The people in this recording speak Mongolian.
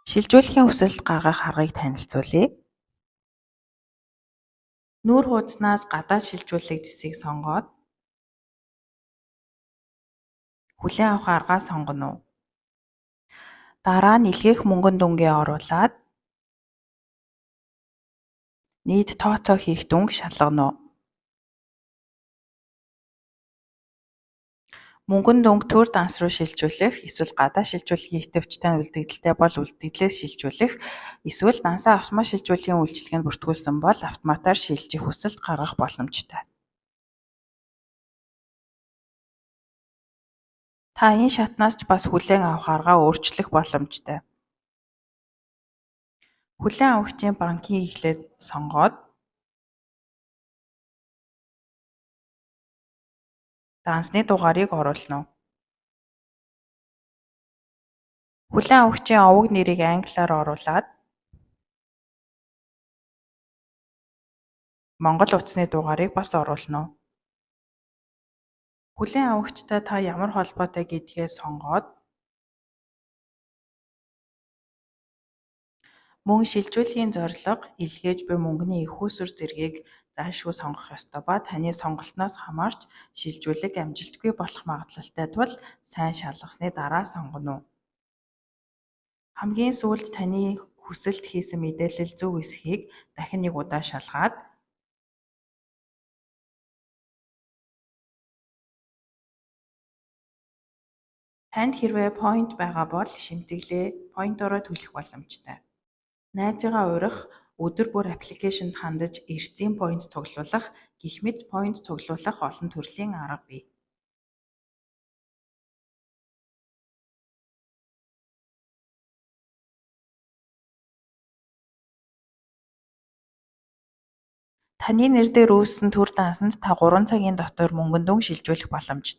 Шилжүүлэхийн өсөлт гаргах аргыг танилцуулъя. Нүүр хуудаснаас гадаад шилжүүлэх зэсийг сонгоод хүлээн авах аргаа сонгоно уу. Дараа нь илгээх мөнгөн дүнгээ оруулаад нийт тооцоо хийх дүнг шалгана уу. Мөнгөн дүнг төр данс руу шилжүүлэх эсвэл гадаа шилжүүлэхийн итэвчтэй үлдэгдэлтэй бол үлдэгдлээс шилжүүлэх эсвэл дансаа автомат шилжүүлэхийн үйлчилгээнд бүртгүүлсэн бол автоматар шилжих хүсэлт гаргах боломжтой. Та энэ шатнаас ч бас хүлээн авах аргаа өөрчлөх боломжтой. Хүлээн авагчийн банкын эхлээд сонгоод дансны дугаарыг оруулна уу. Хүлээн авагчийн овог нэрийг англиар оруулаад монгол утасны дугаарыг бас оруулна уу. Хүлээн авагчтай та ямар холбоотой гэдгээ сонгоод мөн шилжүүлэхийн зорилго, илгээж буй мөнгөний их үүсвэр зэргийг зайлшгүй сонгох ёстой ба таны сонголтноос хамаарч шилжүүлэг амжилтгүй болох магадлалтай тул сайн шалгасны дараа сонгоно уу. Хамгийн сүүлд таны хүсэлт хийсэн мэдээлэл зөв эсэхийг дахин нэг удаа шалгаад танд хэрвээ point байгаа бол шимтгэлээ point-ороо төлөх боломжтой. Найзыгаа урих, өдөр бүр аппликейшнд хандаж эрсдийн point цуглуулах гэх мэт point цуглуулах олон төрлийн арга бий. Таны нэр дээр үүссэн төр дансанд та 3 цагийн дотор мөнгөн дүнг шилжүүлэх боломжтой.